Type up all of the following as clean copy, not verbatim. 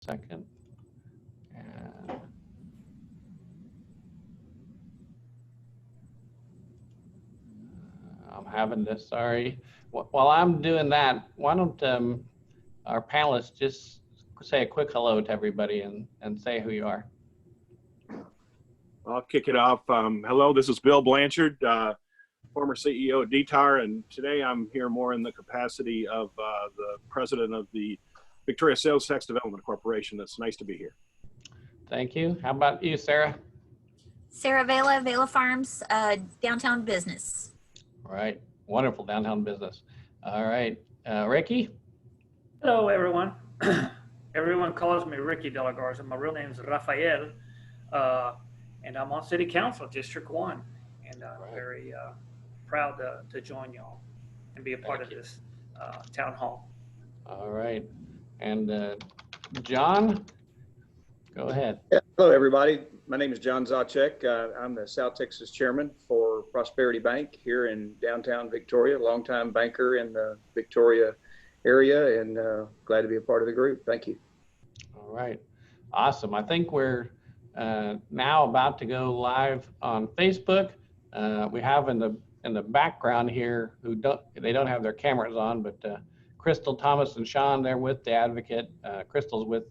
second. Uh, I'm having this, sorry. While I'm doing that, why don't our panelists just say a quick hello to everybody and say who you are. I'll kick it off. Hello, this is Bill Blanchard, former CEO at DTAR, and today I'm here more in the capacity of the president of the Victoria Sales Tax Development Corporation. It's nice to be here. Thank you. How about you, Sarah? Sara Vela, Vela Farms, downtown business. All right, wonderful downtown business. All right, Ricky? Hello, everyone. Everyone calls me Ricky De La Garza. My real name is Rafael, and I'm on City Council, District 1, and I'm very proud to join y'all and be a part of this town hall. All right, and John, go ahead. Yeah, hello, everybody. My name is John Zacek. I'm the South Texas chairman for Prosperity Bank here in downtown Victoria, longtime banker in the Victoria area, and glad to be a part of the group. Thank you. All right, awesome. I think we're now about to go live on Facebook. We have in the background here who don't have their cameras on, but Crystal, Thomas, and Sean, they're with the Advocate. Crystal's with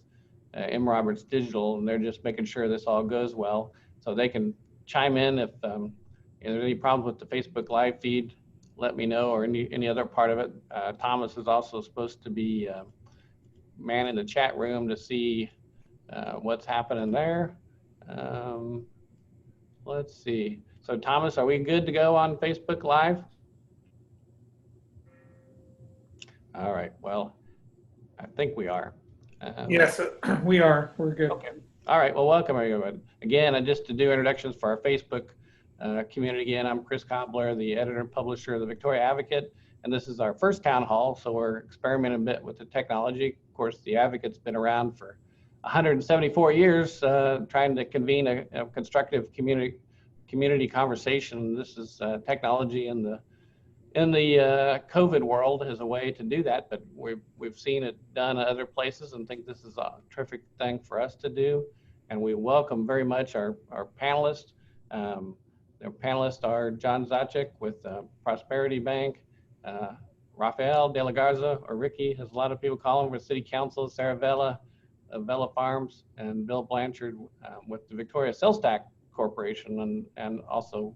M. Roberts Digital, and they're just making sure this all goes well, so they can chime in if there's any problems with the Facebook live feed. Let me know, or any other part of it. Thomas is also supposed to be manning the chat room to see what's happening there. Let's see. So Thomas, are we good to go on Facebook Live? All right, well, I think we are. Yes, we are. We're good. Okay. All right, well, welcome everyone. Again, just to do introductions for our Facebook community again, I'm Chris Cobler, the editor and publisher of the Victoria Advocate, and this is our first town hall, so we're experimenting a bit with the technology. Of course, the Advocate's been around for 174 years, trying to convene a constructive community conversation. This is technology in the COVID world as a way to do that, but we've seen it done at other places and think this is a terrific thing for us to do. And we welcome very much our panelists. Their panelists are John Zacek with Prosperity Bank, Rafael De La Garza, or Ricky, as a lot of people call him, with City Council, Sara Vela of Vela Farms, and Bill Blanchard with the Victoria Sales Tax Corporation, and also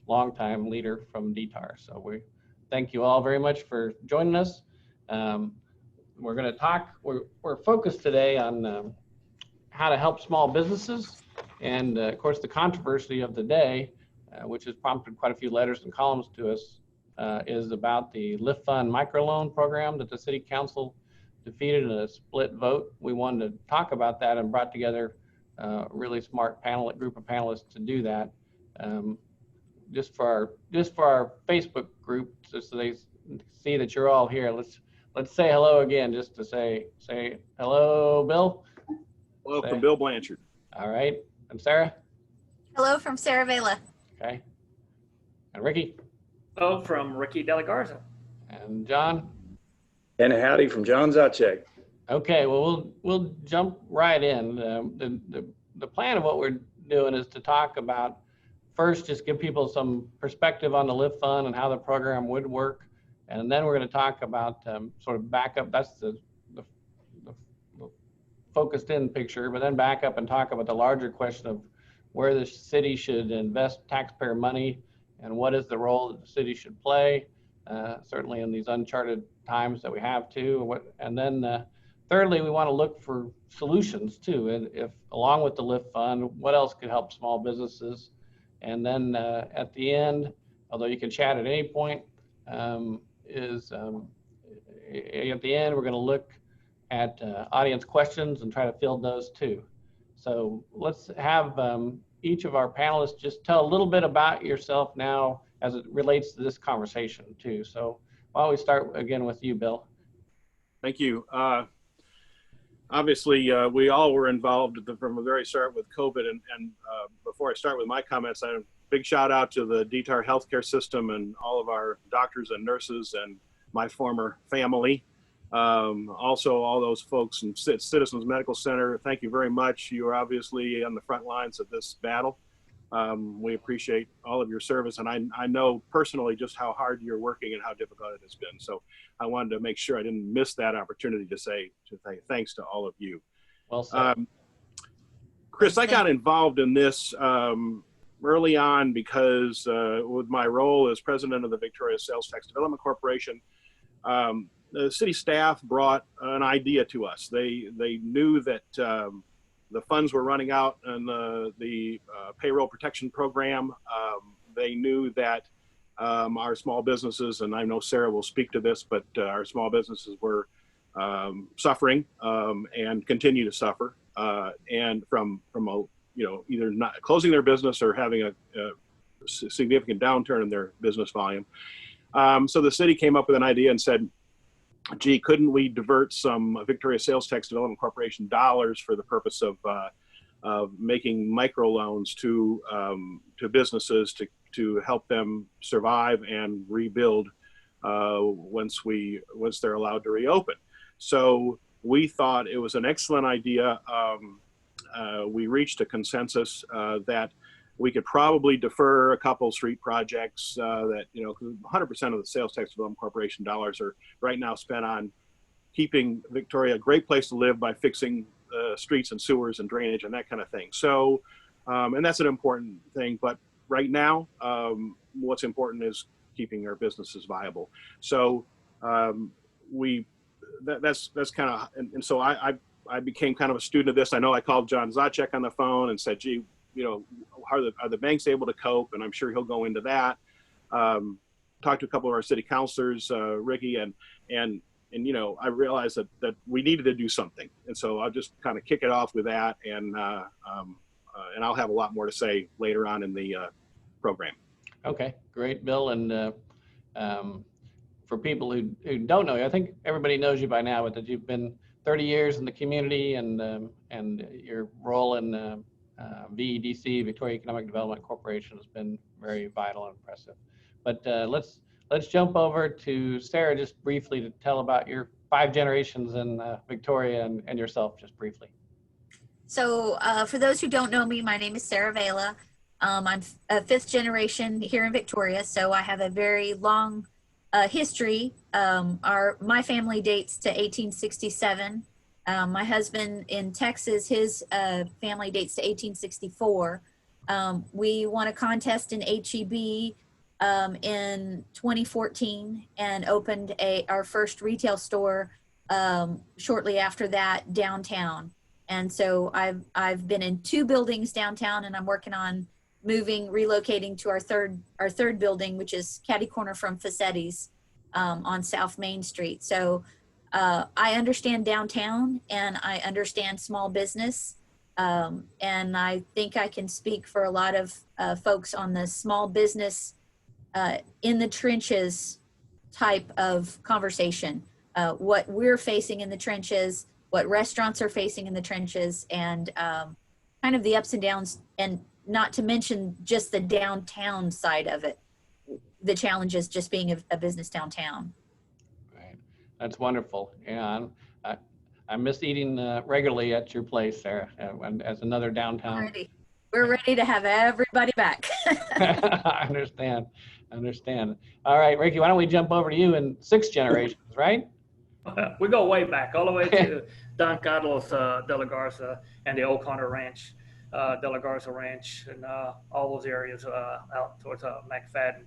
longtime leader from DTAR. So we thank you all very much for joining us. We're going to talk, we're focused today on how to help small businesses, and of course the controversy of the day, which has prompted quite a few letters and columns to us, is about the Lift Fund microloan program that the City Council defeated in a split vote. We wanted to talk about that and brought together a really smart group of panelists to do that. Just for our Facebook group, just so they see that you're all here. Let's say hello again, just to say hello, Bill. Hello from Bill Blanchard. All right, and Sarah. Hello from Sara Vela. Okay, and Ricky. Hello from Ricky De La Garza. And John. And howdy from John Zacek. Okay, well we'll jump right in. The plan of what we're doing is to talk about, first, just give people some perspective on the Lift Fund and how the program would work. And then we're going to talk about sort of backup. That's the focused in picture, but then back up and talk about the larger question of where the city should invest taxpayer money and what is the role that the city should play, certainly in these uncharted times that we have too. And then thirdly, we want to look for solutions too. And if along with the Lift Fund, what else could help small businesses? And then at the end, although you can chat at any point, at the end, we're going to look at audience questions and try to field those too. So let's have each of our panelists just tell a little bit about yourself now as it relates to this conversation too. So why don't we start again with you, Bill? Thank you. Obviously, we all were involved from the very start with COVID, and before I start with my comments, a big shout out to the DTAR healthcare system and all of our doctors and nurses and my former family. Also, all those folks in Citizens Medical Center, thank you very much. You are obviously on the front lines of this battle. We appreciate all of your service, and I know personally just how hard you're working and how difficult it has been. So I wanted to make sure I didn't miss that opportunity to say thanks to all of you. Well said. Chris, I got involved in this early on because with my role as president of the Victoria Sales Tax Development Corporation, the city staff brought an idea to us. They knew that the funds were running out in the payroll protection program. They knew that our small businesses, and I know Sarah will speak to this, but our small businesses were suffering and continue to suffer, and from a, either not closing their business or having a significant downturn in their business volume. So the city came up with an idea and said, gee, couldn't we divert some Victoria Sales Tax Development Corporation dollars for the purpose of making microloans to businesses to help them survive and rebuild once they're allowed to reopen. So we thought it was an excellent idea. We reached a consensus that we could probably defer a couple street projects that, 100% of the Sales Tax Development Corporation dollars are right now spent on keeping Victoria a great place to live by fixing streets and sewers and drainage and that kind of thing. So, and that's an important thing, but right now, what's important is keeping our businesses viable. So that's kind of, and so I became kind of a student of this. I know I called John Zacek on the phone and said, gee, are the banks able to cope? And I'm sure he'll go into that. Talked to a couple of our city councilors, Ricky, and I realized that we needed to do something. And so I'll just kind of kick it off with that, and I'll have a lot more to say later on in the program. Okay, great, Bill. And for people who don't know you, I think everybody knows you by now, but that you've been 30 years in the community, and your role in VEDC, Victoria Economic Development Corporation, has been very vital and impressive. But let's jump over to Sarah just briefly to tell about your 5 generations in Victoria and yourself just briefly. So for those who don't know me, my name is Sara Vela. I'm a 5th generation here in Victoria, so I have a very long history. My family dates to 1867. My husband in Texas, his family dates to 1864. We won a contest in HEB in 2014 and opened our first retail store shortly after that downtown. And so I've been in 2 buildings downtown, and I'm working on relocating to our third building, which is catty corner from Facetti's on South Main Street. So I understand downtown, and I understand small business, and I think I can speak for a lot of folks on the small business in the trenches type of conversation. What we're facing in the trenches, what restaurants are facing in the trenches, and kind of the ups and downs, and not to mention just the downtown side of it, the challenges just being a business downtown. Right, that's wonderful. Yeah, I miss eating regularly at your place, Sarah, as another downtown. We're ready to have everybody back. I understand. All right, Ricky, why don't we jump over to you in 6 generations, right? We go way back, all the way to Don Carlos de la Garza and the O'Connor Ranch, de la Garza Ranch, and all those areas out towards McFadden.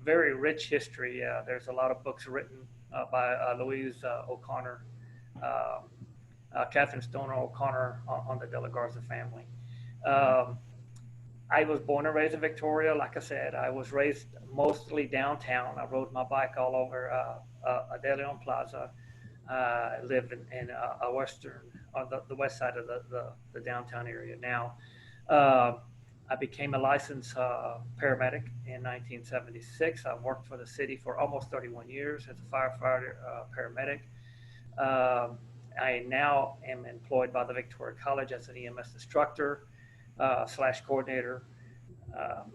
Very rich history. There's a lot of books written by Louise O'Connor, Catherine Stoner O'Connor on the de la Garza family. I was born and raised in Victoria. Like I said, I was raised mostly downtown. I rode my bike all over De Leon Plaza. I live in a on the west side of the downtown area now. I became a licensed paramedic in 1976. I've worked for the city for almost 31 years as a firefighter paramedic. I now am employed by the Victoria College as an EMS instructor / coordinator.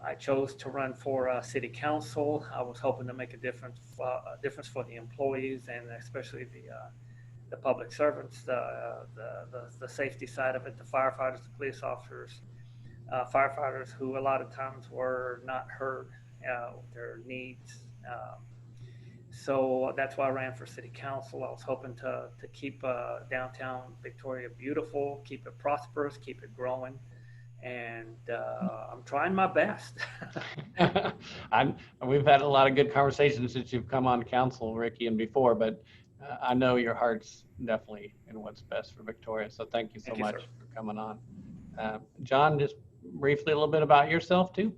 I chose to run for city council. I was hoping to make a difference for the employees, and especially the public servants, the safety side of it, the firefighters, the police officers, firefighters who a lot of times were not heard, their needs. So that's why I ran for city council. I was hoping to keep downtown Victoria beautiful, keep it prosperous, keep it growing. And I'm trying my best. We've had a lot of good conversations since you've come on council, Ricky, and before, but I know your heart's definitely in what's best for Victoria. So thank you so much for coming on. John, just briefly a little bit about yourself too.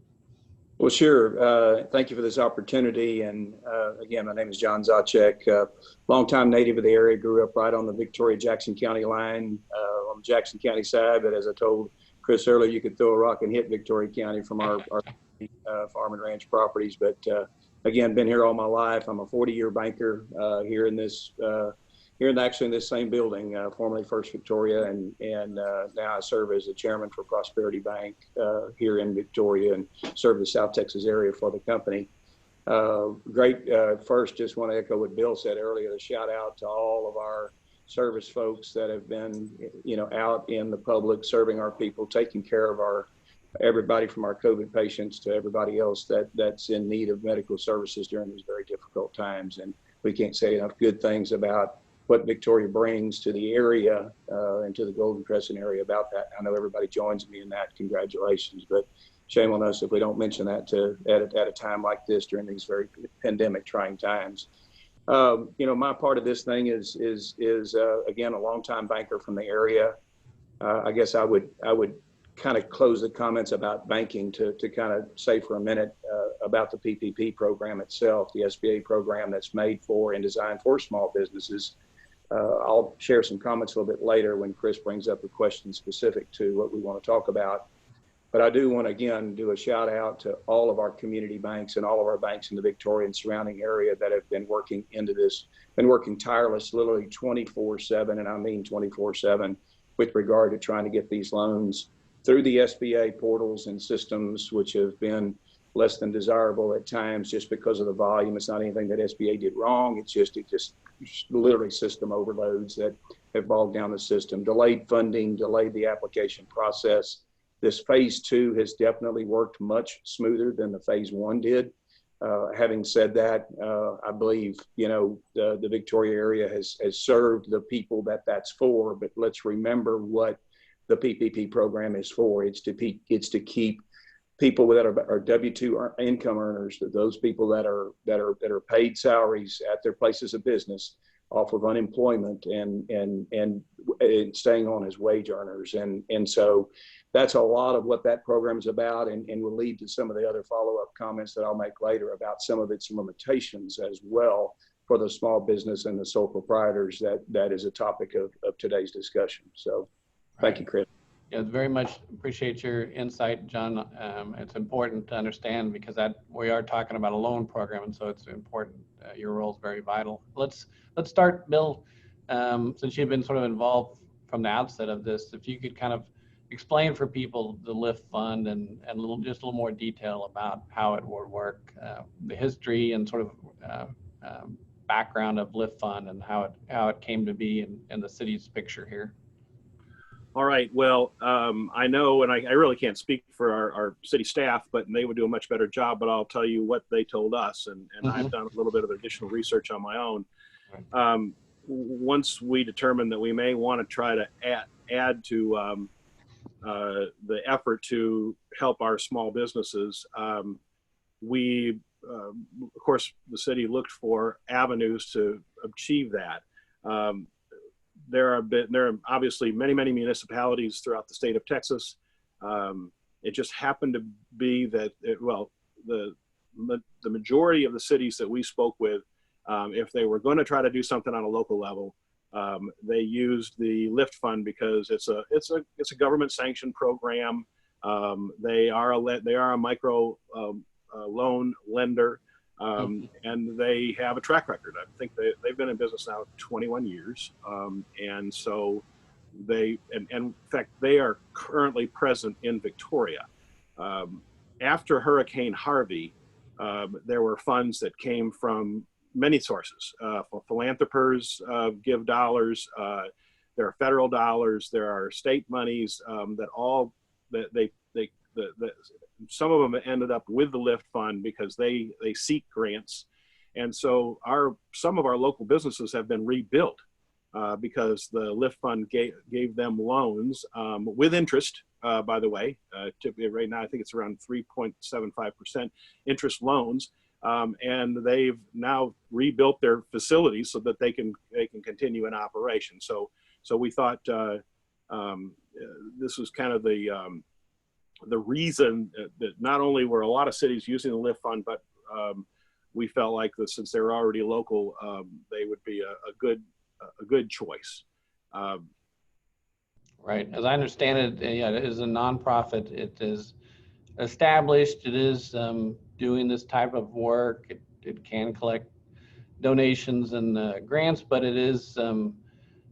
Well, sure. Thank you for this opportunity. And again, my name is John Zacek, longtime native of the area, grew up right on the Victoria-Jackson County line on the Jackson County side. But as I told Chris earlier, you could throw a rock and hit Victoria County from our farm and ranch properties. But again, been here all my life. I'm a 40-year banker here in this actually in this same building, formerly First Victoria, and now I serve as the chairman for Prosperity Bank here in Victoria and serve the South Texas area for the company. First, just want to echo what Bill said earlier, a shout out to all of our service folks that have been, out in the public, serving our people, taking care of everybody from our COVID patients to everybody else that's in need of medical services during these very difficult times. And we can't say enough good things about what Victoria brings to the area and to the Golden Crescent area about that. I know everybody joins me in that. Congratulations, but shame on us if we don't mention that at a time like this during these very pandemic trying times. My part of this thing is again, a longtime banker from the area. I guess I would kind of close the comments about banking to kind of say for a minute about the PPP program itself, the SBA program that's made for and designed for small businesses. I'll share some comments a little bit later when Chris brings up a question specific to what we want to talk about. But I do want to, again, do a shout out to all of our community banks and all of our banks in the Victoria and surrounding area that have been working into this, been working tireless, literally 24/7, and I mean 24/7, with regard to trying to get these loans through the SBA portals and systems, which have been less than desirable at times just because of the volume. It's not anything that SBA did wrong. It just literally system overloads that have bogged down the system, delayed funding, delayed the application process. This phase 2 has definitely worked much smoother than the phase 1 did. Having said that, I believe, the Victoria area has served the people that's for, but let's remember what the PPP program is for. It's to keep people that are W-2 income earners, those people that are paid salaries at their places of business off of unemployment and staying on as wage earners. And so that's a lot of what that program is about, and will lead to some of the other follow-up comments that I'll make later about some of its limitations as well for the small business and the sole proprietors that is a topic of today's discussion. So thank you, Chris. Yeah, very much appreciate your insight, John. It's important to understand because we are talking about a loan program, and so it's important. Your role is very vital. Let's start, Bill. Since you've been sort of involved from the outset of this, if you could kind of explain for people the LIFT fund and just a little more detail about how it would work, the history and sort of background of LIFT fund and how it came to be in the city's picture here. All right. Well, I know, and I really can't speak for our city staff, but they would do a much better job. But I'll tell you what they told us, and I've done a little bit of additional research on my own. Once we determined that we may want to try to add to the effort to help our small businesses, we, of course, the city looked for avenues to achieve that. There are obviously many municipalities throughout the state of Texas. It just happened to be that, the majority of the cities that we spoke with, if they were going to try to do something on a local level, they used the LIFT fund because it's a government sanctioned program. They are a micro loan lender. And they have a track record. I think they've been in business now 21 years. And so in fact, they are currently present in Victoria. After Hurricane Harvey, there were funds that came from many sources. Philanthropers give dollars. There are federal dollars. There are state monies some of them ended up with the LIFT fund because they seek grants. And so some of our local businesses have been rebuilt because the LIFT fund gave them loans with interest, by the way. Right now, I think it's around 3.75% interest loans. And they've now rebuilt their facilities so that they can continue in operation. So we thought this was kind of the reason that not only were a lot of cities using the LIFT fund, but we felt like that since they're already local, they would be a good choice. Right. As I understand it, yeah, it is a nonprofit. It is established. It is doing this type of work. It can collect donations and grants, but it is,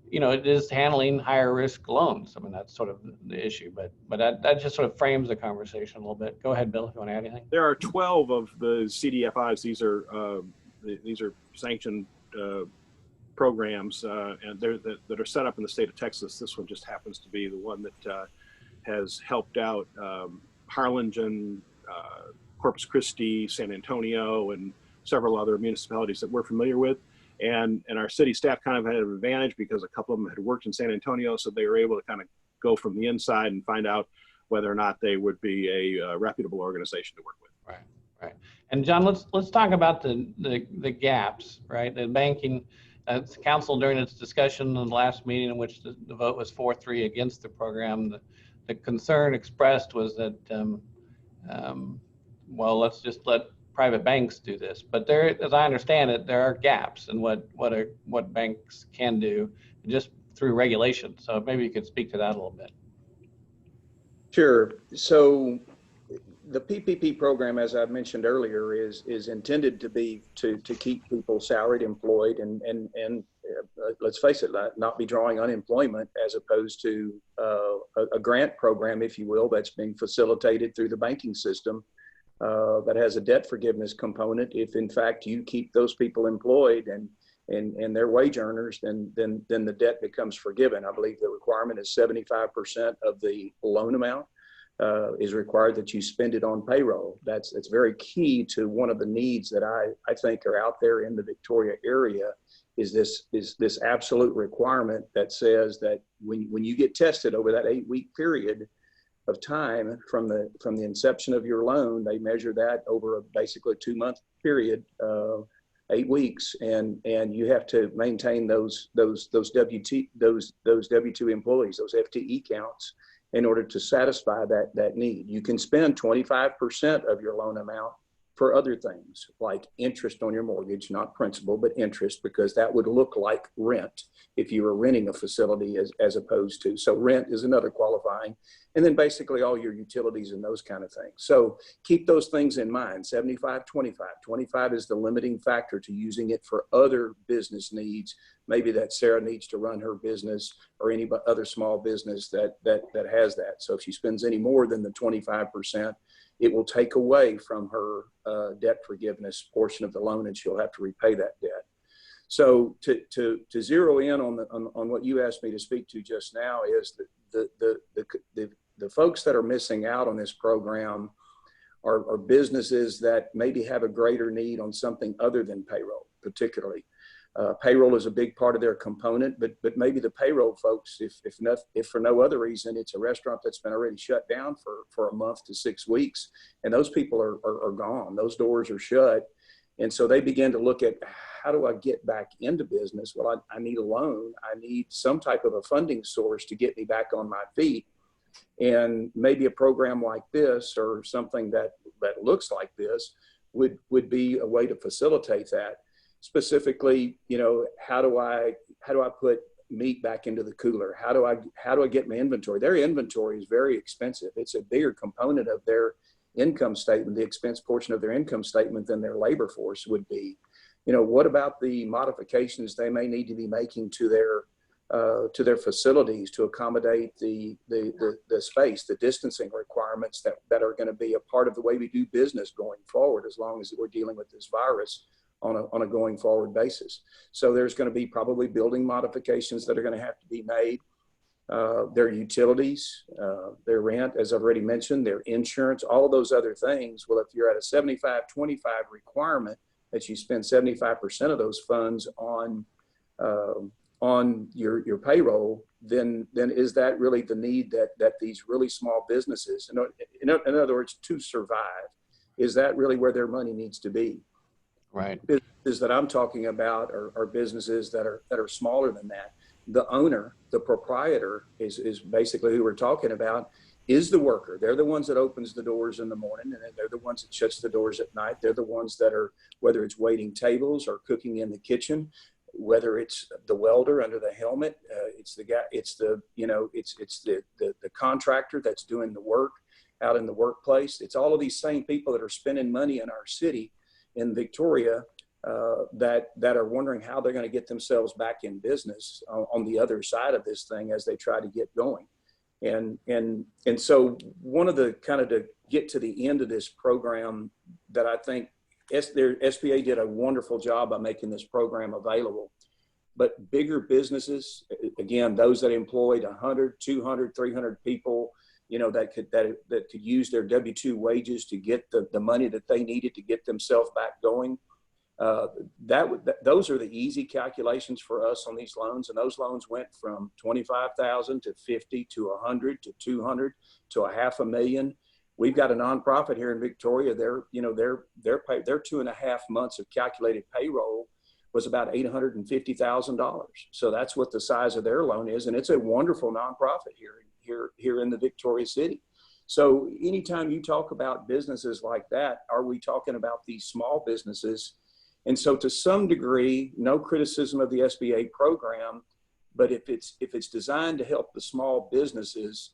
it is handling higher risk loans. I mean, that's sort of the issue, but that just sort of frames the conversation a little bit. Go ahead, Bill, if you want to add anything. There are 12 of the CDFIs. These are sanctioned programs, and that are set up in the state of Texas. This one just happens to be the one that has helped out Harlingen, Corpus Christi, San Antonio, and several other municipalities that we're familiar with. And our city staff kind of had an advantage because a couple of them had worked in San Antonio, so they were able to kind of go from the inside and find out whether or not they would be a reputable organization to work with. Right. And John, let's talk about the gaps, right? The banking council, during its discussion in the last meeting, in which the vote was 4-3 against the program, the concern expressed was that well, let's just let private banks do this. But there, as I understand it, there are gaps in what banks can do just through regulation. So maybe you could speak to that a little bit. Sure. So the PPP program, as I mentioned earlier, is intended to be to keep people salaried, employed, and let's face it, not be drawing unemployment, as opposed to a grant program, if you will, that's being facilitated through the banking system. That has a debt forgiveness component. If in fact you keep those people employed and they're wage earners, then the debt becomes forgiven. I believe the requirement is 75% of the loan amount is required that you spend it on payroll. That's very key to one of the needs that I think are out there in the Victoria area. Is this absolute requirement that says that when you get tested over that 8-week period of time from the inception of your loan, they measure that over basically a 2-month period, 8 weeks, and you have to maintain those W2 employees, those FTE counts, in order to satisfy that need. You can spend 25% of your loan amount for other things like interest on your mortgage, not principal, but interest, because that would look like rent if you were renting a facility as opposed to. So rent is another qualifying. And then basically all your utilities and those kind of things. So keep those things in mind. 75, 25. 25 is the limiting factor to using it for other business needs. Maybe that Sarah needs to run her business or any other small business that has that. So if she spends any more than the 25%, it will take away from her debt forgiveness portion of the loan, and she'll have to repay that debt. So to zero in on what you asked me to speak to just now is the folks that are missing out on this program are businesses that maybe have a greater need on something other than payroll, particularly. Payroll is a big part of their component, but maybe the payroll folks, if for no other reason, it's a restaurant that's been already shut down for a month to 6 weeks, and those people are gone. Those doors are shut. And so they begin to look at, how do I get back into business? Well, I need a loan. I need some type of a funding source to get me back on my feet. And maybe a program like this or something that looks like this would be a way to facilitate that. Specifically, how do I put meat back into the cooler? How do I get my inventory? Their inventory is very expensive. It's a bigger component of their income statement, the expense portion of their income statement, than their labor force would be. What about the modifications they may need to be making to their facilities to accommodate the space, the distancing requirements that are going to be a part of the way we do business going forward, as long as we're dealing with this virus? on a going forward basis. So there's going to be probably building modifications that are going to have to be made. Their utilities, their rent, as I've already mentioned, their insurance, all of those other things. Well, if you're at a 75-25 requirement that you spend 75% of those funds on your payroll, then is that really the need that these really small businesses, in other words, to survive, is that really where their money needs to be? Right. Businesses that I'm talking about are businesses that are smaller than that. The owner, the proprietor is basically who we're talking about, is the worker. They're the ones that opens the doors in the morning, and they're the ones that shuts the doors at night. They're the ones that are, whether it's waiting tables or cooking in the kitchen, whether it's the welder under the helmet, it's the guy, it's the contractor that's doing the work out in the workplace. It's all of these same people that are spending money in our city in Victoria that are wondering how they're going to get themselves back in business on the other side of this thing as they try to get going. And so one of the kind of, to get to the end of this program, that I think SBA did a wonderful job by making this program available. But bigger businesses, again, those that employed 100, 200, 300 people, that could use their W-2 wages to get the money that they needed to get themselves back going. Those are the easy calculations for us on these loans, and those loans went from 25,000 to 50 to 100 to 200 to $500,000. We've got a nonprofit here in Victoria. Their 2.5 months of calculated payroll was about $850,000. So that's what the size of their loan is, and it's a wonderful nonprofit here in the Victoria City. So anytime you talk about businesses like that, are we talking about these small businesses? And so to some degree, no criticism of the SBA program, but if it's designed to help the small businesses,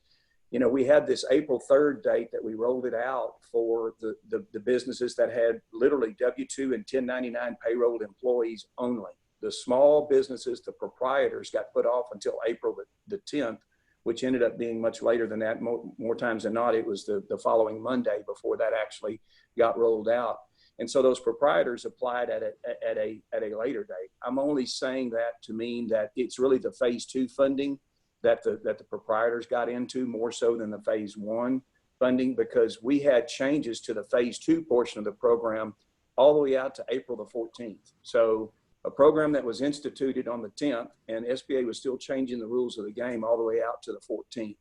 we had this April 3rd date that we rolled it out for the businesses that had literally W-2 and 1099 payrolled employees only. The small businesses, the proprietors, got put off until April the 10th, which ended up being much later than that. More times than not, it was the following Monday before that actually got rolled out. And so those proprietors applied at a later date. I'm only saying that to mean that it's really the phase 2 funding that the proprietors got into more so than the phase 1 funding, because we had changes to the phase 2 portion of the program all the way out to April the 14th. So a program that was instituted on the 10th, and SBA was still changing the rules of the game all the way out to the 14th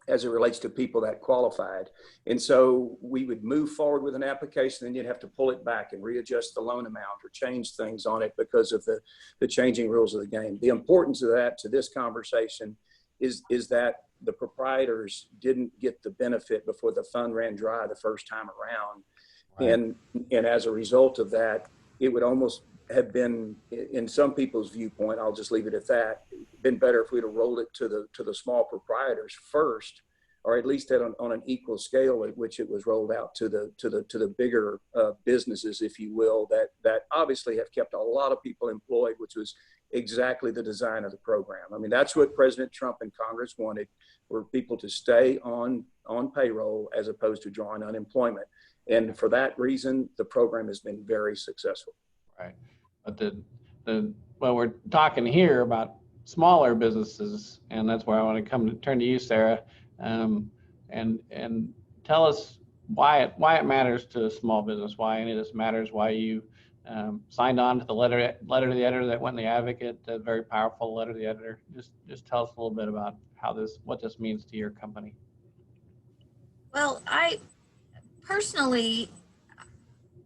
as it relates to people that qualified. And so we would move forward with an application, and you'd have to pull it back and readjust the loan amount or change things on it because of the changing rules of the game. The importance of that to this conversation is that the proprietors didn't get the benefit before the fund ran dry the first time around. Right. And as a result of that, it would almost have been, in some people's viewpoint, I'll just leave it at that, been better if we'd have rolled it to the small proprietors first, or at least on an equal scale at which it was rolled out to the bigger businesses, if you will, that obviously have kept a lot of people employed, which was exactly the design of the program. I mean, that's what President Trump and Congress wanted, were people to stay on payroll as opposed to drawing unemployment. And for that reason, the program has been very successful. Right. But well, we're talking here about smaller businesses, and that's where I want to turn to you, Sara, and tell us why it matters to a small business, why any of this matters, why you signed on to the letter to the editor that went in the Advocate, a very powerful letter to the editor. Just tell us a little bit about what this means to your company. Well, I personally,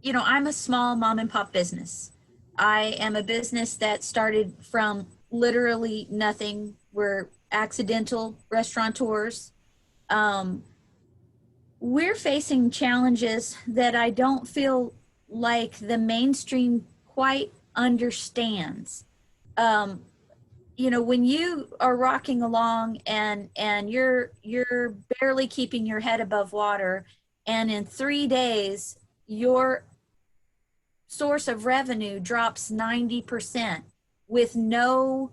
I'm a small mom and pop business. I am a business that started from literally nothing. We're accidental restaurateurs. We're facing challenges that I don't feel like the mainstream quite understands. When you are rocking along and you're barely keeping your head above water, and in 3 days, your source of revenue drops 90% with no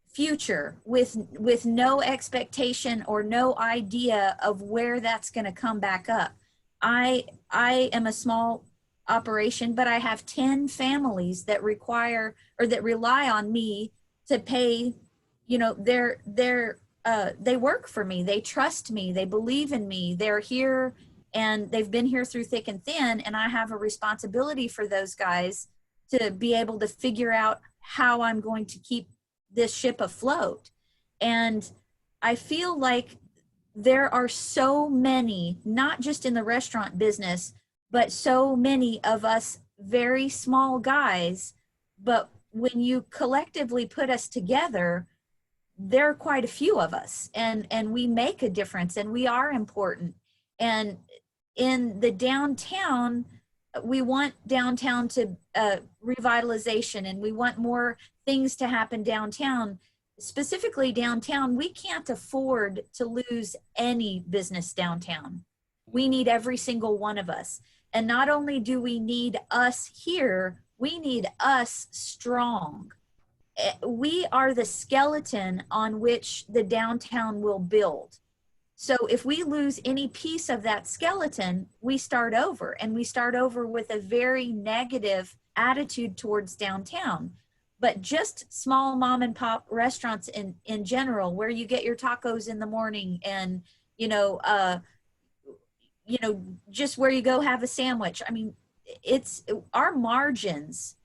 future, with no expectation or no idea of where that's going to come back up. I am a small operation, but I have 10 families that require or that rely on me to pay, you know, they work for me, they trust me, they believe in me, they're here and they've been here through thick and thin, and I have a responsibility for those guys to be able to figure out how I'm going to keep this ship afloat. And I feel like there are so many, not just in the restaurant business, but so many of us very small guys, but when you collectively put us together, there are quite a few of us, and we make a difference, and we are important. And in the downtown, we want downtown to revitalization, and we want more things to happen downtown. Specifically downtown, we can't afford to lose any business downtown. We need every single one of us. And not only do we need us here, we need us strong. We are the skeleton on which the downtown will build. So if we lose any piece of that skeleton, we start over, and we start over with a very negative attitude towards downtown. But just small mom and pop restaurants in general, where you get your tacos in the morning, and, just where you go have a sandwich. I mean, our margins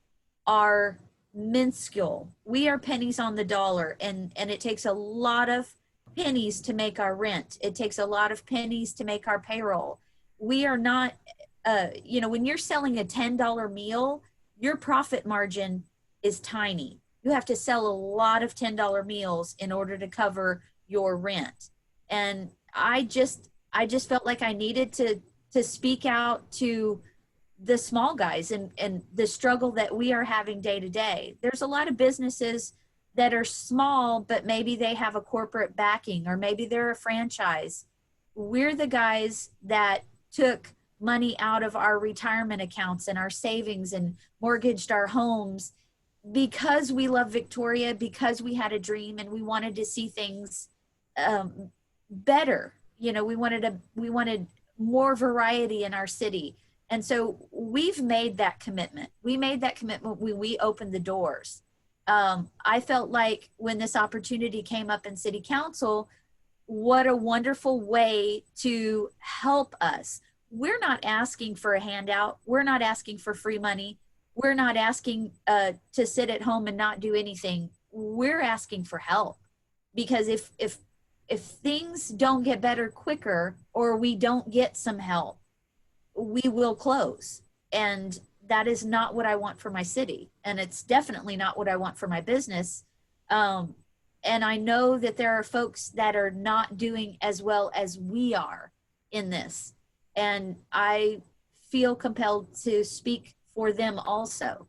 are minuscule. We are pennies on the dollar, and it takes a lot of pennies to make our rent. It takes a lot of pennies to make our payroll. We are not, when you're selling a $10 meal, your profit margin is tiny. You have to sell a lot of $10 meals in order to cover your rent. And I just felt like I needed to speak out to the small guys and the struggle that we are having day to day. There's a lot of businesses that are small, but maybe they have a corporate backing, or maybe they're a franchise. We're the guys that took money out of our retirement accounts and our savings and mortgaged our homes because we love Victoria, because we had a dream and we wanted to see things better. We wanted more variety in our city. And so we've made that commitment. We made that commitment when we opened the doors. I felt like when this opportunity came up in City Council, what a wonderful way to help us. We're not asking for a handout. We're not asking for free money. We're not asking to sit at home and not do anything. We're asking for help, because if things don't get better quicker, or we don't get some help, we will close. And that is not what I want for my city. And it's definitely not what I want for my business. And I know that there are folks that are not doing as well as we are in this. And I feel compelled to speak for them also.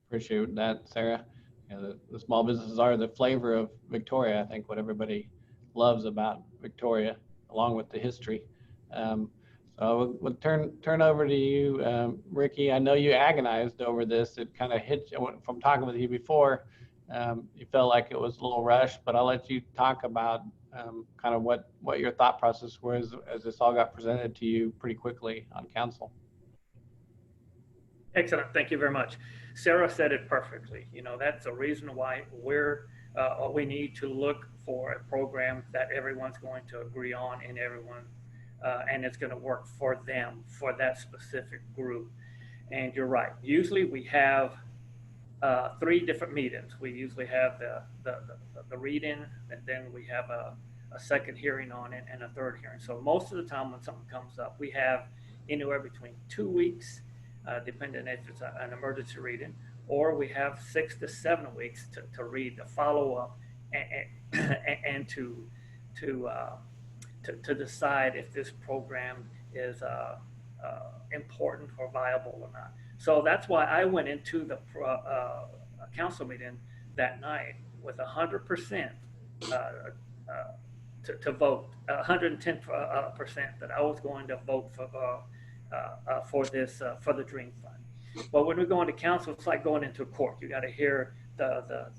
Appreciate that, Sarah. The small businesses are the flavor of Victoria. I think what everybody loves about Victoria, along with the history. So we'll turn over to you, Ricky. I know you agonized over this. It kind of hit you from talking with you before. You felt like it was a little rushed, but I'll let you talk about kind of what your thought process was as this all got presented to you pretty quickly on council. Excellent. Thank you very much. Sarah said it perfectly. That's the reason why we need to look for a program that everyone's going to agree on, and and it's going to work for them, for that specific group. And you're right. Usually we have 3 different meetings. We usually have the read-in, and then we have a second hearing on it, and a third hearing. So most of the time when something comes up, we have anywhere between 2 weeks, depending if it's an emergency reading, or we have 6 to 7 weeks to read the follow-up and to decide if this program is important or viable or not. So that's why I went into the council meeting that night with 100% to vote, 110% that I was going to vote for this for the Dream Fund. But when we go into council, it's like going into court. You got to hear the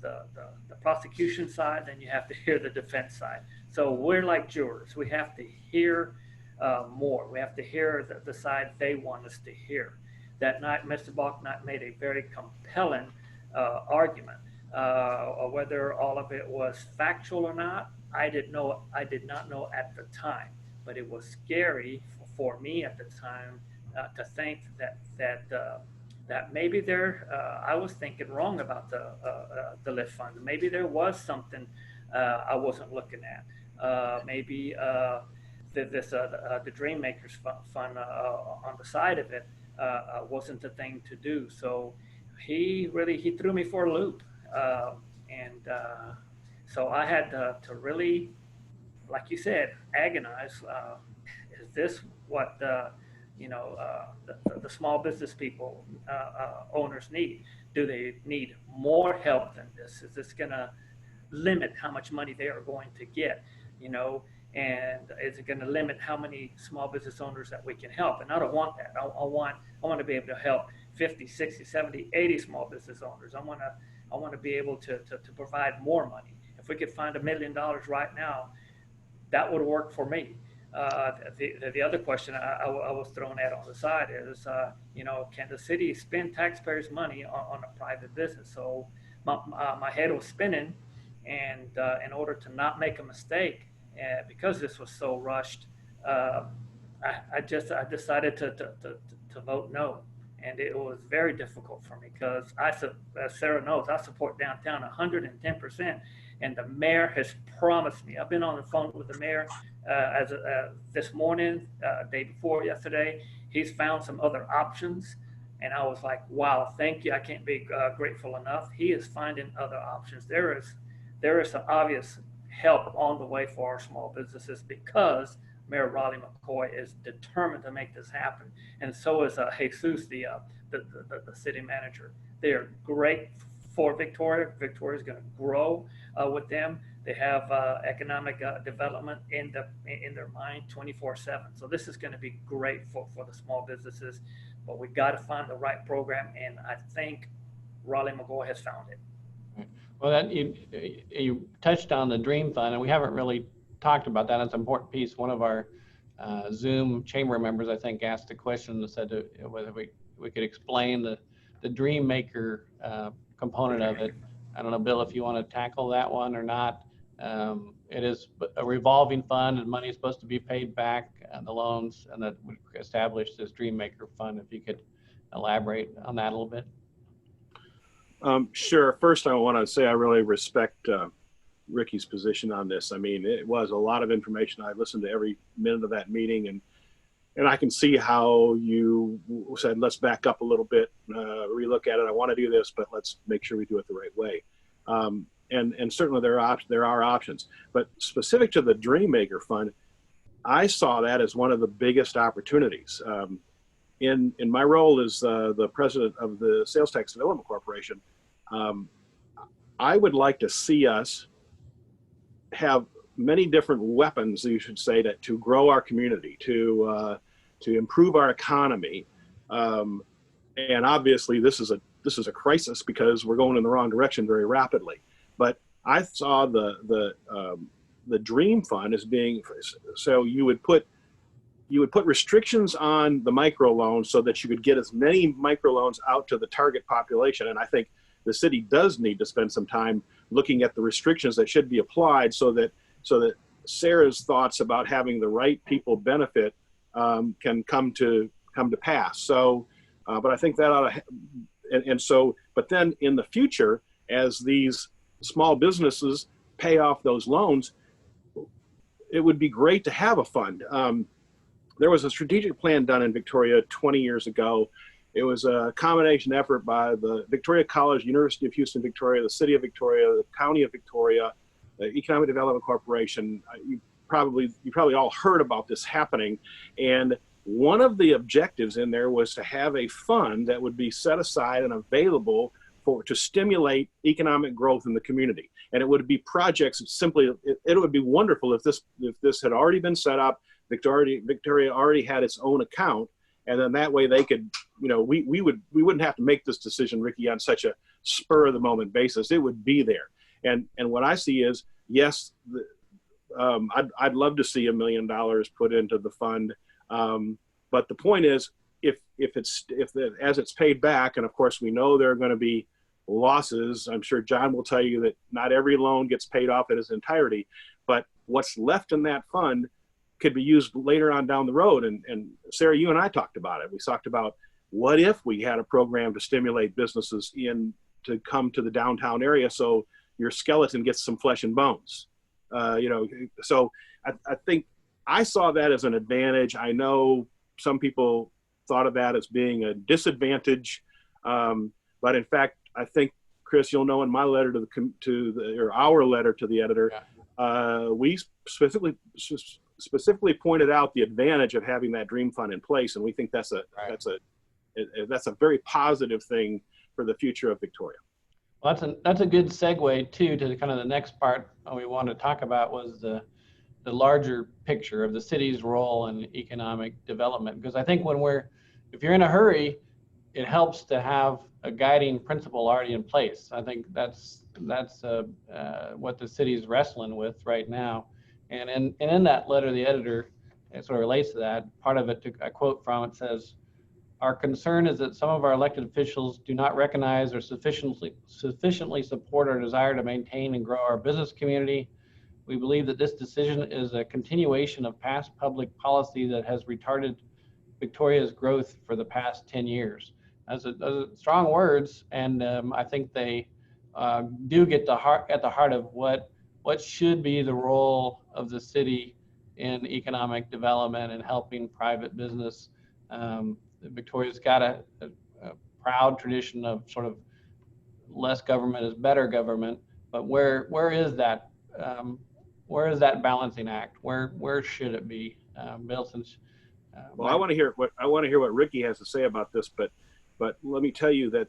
prosecution side, then you have to hear the defense side. So we're like jurors. We have to hear more. We have to hear the side they want us to hear. That night, Mr. Balknight made a very compelling argument. Whether all of it was factual or not, I did not know at the time, but it was scary for me at the time to think that maybe I was thinking wrong about the lift fund. Maybe there was something I wasn't looking at. Maybe the Dream Makers fund on the side of it wasn't the thing to do. So he threw me for a loop. So I had to really, like you said, agonize. Is this what the small business people, owners need? Do they need more help than this? Is this going to limit how much money they are going to get? And is it going to limit how many small business owners that we can help? And I don't want that. I want to be able to help 50, 60, 70, 80 small business owners. I want to be able to provide more money. If we could find $1 million right now, that would work for me. The other question I was throwing at on the side is, can the city spend taxpayers' money on a private business? So my head was spinning, and in order to not make a mistake, because this was so rushed, I decided to vote no. And it was very difficult for me because as Sarah knows, I support downtown 110%. And the mayor has promised me. I've been on the phone with the mayor this morning, day before yesterday. He's found some other options. And I was like, wow, thank you. I can't be grateful enough. He is finding other options. There is some obvious help on the way for our small businesses because Mayor Raleigh McCoy is determined to make this happen. And so is Jesus, the city manager. They are great for Victoria. Victoria is going to grow with them. They have economic development in their mind 24/7. So this is going to be great for the small businesses, but we got to find the right program. And I think Raleigh McCoy has found it. Well, you touched on the Dream Fund, and we haven't really talked about that. It's an important piece. One of our Zoom chamber members, I think, asked a question and said whether we could explain the Dream Maker component of it. I don't know, Bill, if you want to tackle that one or not. It is a revolving fund, and money is supposed to be paid back on the loans, and that we established this Dream Maker Fund. If you could elaborate on that a little bit. Sure. First, I want to say I really respect Ricky's position on this. I mean, it was a lot of information. I listened to every minute of that meeting, and I can see how you said, let's back up a little bit, relook at it. I want to do this, but let's make sure we do it the right way. And certainly there are options. But specific to the Dream Maker Fund, I saw that as one of the biggest opportunities. In my role as the president of the Sales Tax Development Corporation, I would like to see us have many different weapons, you should say, to grow our community, to improve our economy. And obviously, this is a crisis because we're going in the wrong direction very rapidly. But I saw the Dream Fund as being, so you would put restrictions on the microloans so that you could get as many microloans out to the target population. And I think the city does need to spend some time looking at the restrictions that should be applied so that Sarah's thoughts about having the right people benefit can come to pass. So, but I think that ought to, but then in the future, as these small businesses pay off those loans, it would be great to have a fund. There was a strategic plan done in Victoria 20 years ago. It was a combination effort by the Victoria College, University of Houston, Victoria, the City of Victoria, the County of Victoria, the Economic Development Corporation. You probably all heard about this happening. And one of the objectives in there was to have a fund that would be set aside and available to stimulate economic growth in the community. And it would be projects simply, it would be wonderful if this had already been set up. Victoria already had its own account, and then that way they could, we wouldn't have to make this decision, Ricky, on such a spur of the moment basis. It would be there. And what I see is, yes, I'd love to see $1 million put into the fund. But the point is, as it's paid back, and of course we know there are going to be losses. I'm sure John will tell you that not every loan gets paid off in its entirety, but what's left in that fund could be used later on down the road. And Sarah, you and I talked about it. We talked about what if we had a program to stimulate businesses to come to the downtown area so your skeleton gets some flesh and bones. So I think I saw that as an advantage. I know some people thought of that as being a disadvantage, but in fact, I think, Chris, you'll know in my letter our letter to the editor, we specifically pointed out the advantage of having that dream fund in place, and we think that's a very positive thing for the future of Victoria. Well, that's a good segue too to kind of the next part we want to talk about was the larger picture of the city's role in economic development. Because I think if you're in a hurry, it helps to have a guiding principle already in place. I think that's what the city's wrestling with right now. And in that letter, the editor, it sort of relates to that. Part of it, I quote from it, says, "Our concern is that some of our elected officials do not recognize or sufficiently support our desire to maintain and grow our business community. We believe that this decision is a continuation of past public policy that has retarded Victoria's growth for the past 10 years. Those are strong words, and I think they do get at the heart of what should be the role of the city in economic development and helping private business. Victoria's got a proud tradition of sort of less government is better government, but where is that balancing act? Where should it be? Bill, since well, I want to hear what Ricky has to say about this, but let me tell you that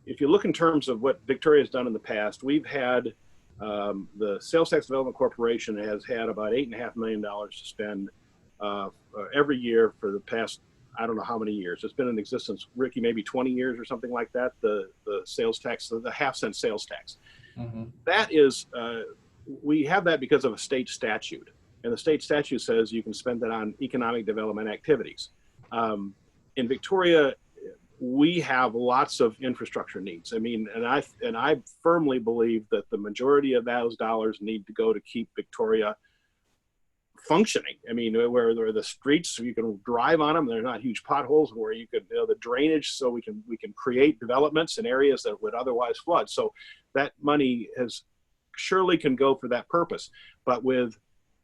if you look in terms of what Victoria has done in the past, we've had the Sales Tax Development Corporation has had about $8.5 million to spend every year for the past, I don't know how many years. It's been in existence, Ricky, maybe 20 years or something like that, the sales tax, the half-cent sales tax. Mm-hmm. That is, we have that because of a state statute. And the state statute says you can spend that on economic development activities. In Victoria, we have lots of infrastructure needs. I mean, and I firmly believe that the majority of those dollars need to go to keep Victoria functioning. I mean, where there are the streets, so you can drive on them. They're not huge potholes. Where you could, the drainage, so we can create developments in areas that would otherwise flood. So that money surely can go for that purpose. But with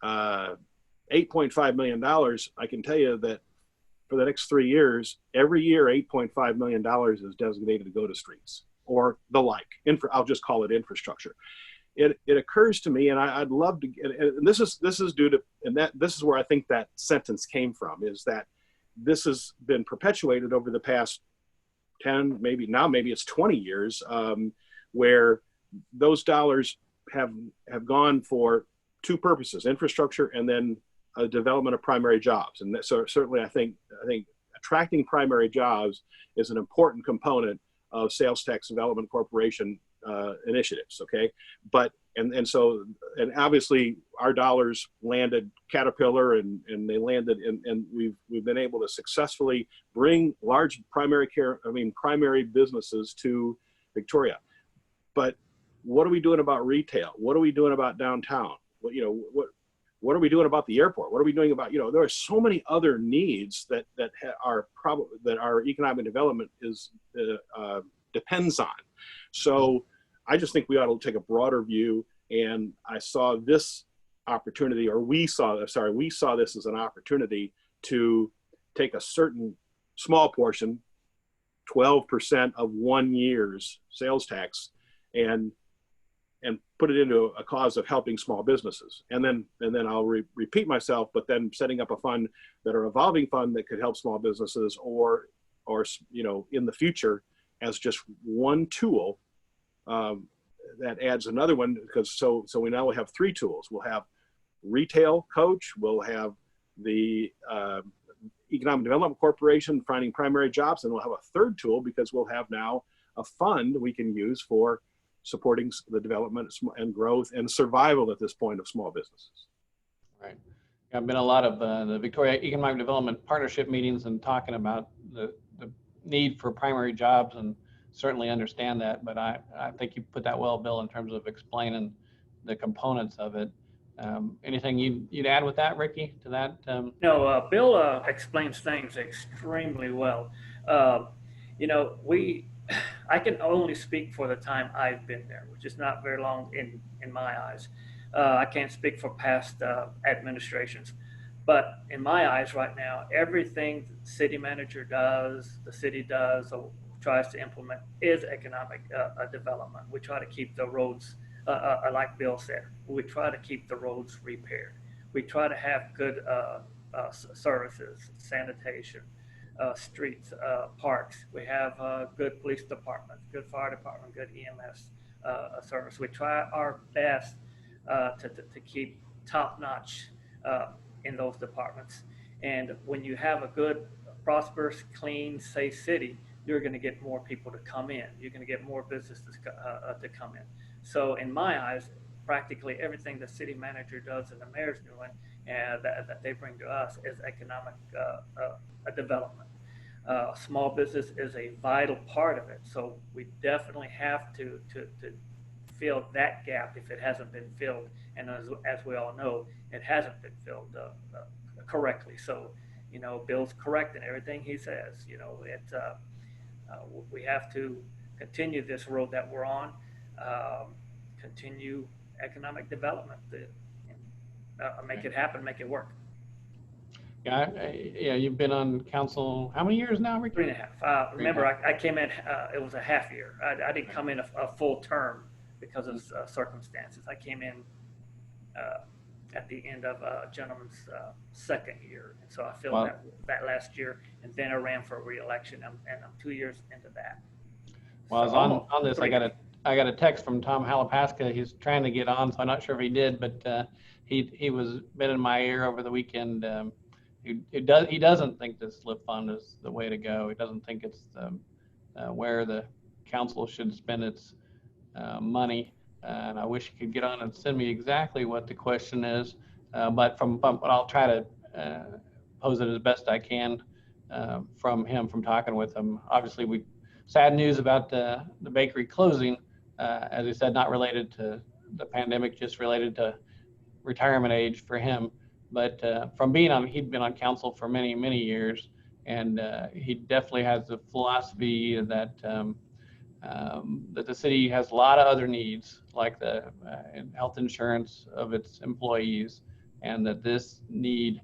$8.5 million, I can tell you that for the next 3 years, every year, $8.5 million is designated to go to streets or the like. I'll just call it infrastructure. It occurs to me, and I'd love to get, and this is due to, and this is where I think that sentence came from, is that this has been perpetuated over the past 10, maybe it's 20 years, where those dollars have gone for two purposes: infrastructure and then development of primary jobs. And so certainly I think attracting primary jobs is an important component of Sales Tax Development Corporation initiatives. Okay. But, and so obviously our dollars landed Caterpillar and they landed and we've been able to successfully bring large primary businesses to Victoria. But what are we doing about retail? What are we doing about downtown? What are we doing about the airport? What are we doing about, there are so many other needs that our economic development depends on. So I just think we ought to take a broader view. And I saw this opportunity, or we saw this as an opportunity to take a certain small portion, 12% of 1 year's sales tax, and put it into a cause of helping small businesses. And then I'll repeat myself, but then setting up a fund, that are evolving fund that could help small businesses, or in the future as just one tool that adds another one, because so we now have three tools. We'll have retail coach, we'll have the Economic Development Corporation finding primary jobs, and we'll have a third tool because we'll have now a fund we can use for supporting the development and growth and survival at this point of small businesses. Right. I've been a lot of the Victoria Economic Development Partnership meetings and talking about the need for primary jobs, and certainly understand that. But I think you put that well, Bill, in terms of explaining the components of it. Anything you'd add with that, Ricky, to that? No, Bill explains things extremely well. You know, I can only speak for the time I've been there, which is not very long in my eyes. I can't speak for past administrations, but in my eyes right now, everything the city manager does, the city does, or tries to implement is economic development. We try to keep the roads, like Bill said, we try to keep the roads repaired. We try to have good services, sanitation, streets, parks. We have good police departments, good fire department, good EMS service. We try our best to keep top notch in those departments. And when you have a good, prosperous, clean, safe city, you're going to get more people to come in. You're going to get more businesses to come in. So in my eyes, practically everything the city manager does and the mayor's doing that they bring to us is economic development. Small business is a vital part of it. So we definitely have to fill that gap if it hasn't been filled. And as we all know, it hasn't been filled correctly. So, you know, Bill's correct in everything he says. You know, we have to continue this road that we're on, continue economic development, make it happen, make it work. Yeah, yeah. You've been on council how many years now, Ricky? 3.5. Remember, I came in. It was a half year. I didn't come in a full term because of circumstances. I came in at the end of a gentleman's second year, and so I filled that last year, and then I ran for re-election, and I'm 2 years into that. Well, So I was on this. I got a text from Tom Halapaska. He's trying to get on, so I'm not sure if he did, but he was been in my ear over the weekend. He doesn't think this slip fund is the way to go. He doesn't think it's where the council should spend its money. And I wish he could get on and send me exactly what the question is. But I'll try to pose it as best I can from talking with him. Obviously, sad news about the bakery closing. As I said, not related to the pandemic, just related to retirement age for him. But he'd been on council for many, many years, and he definitely has the philosophy that that the city has a lot of other needs, like the health insurance of its employees, and that this need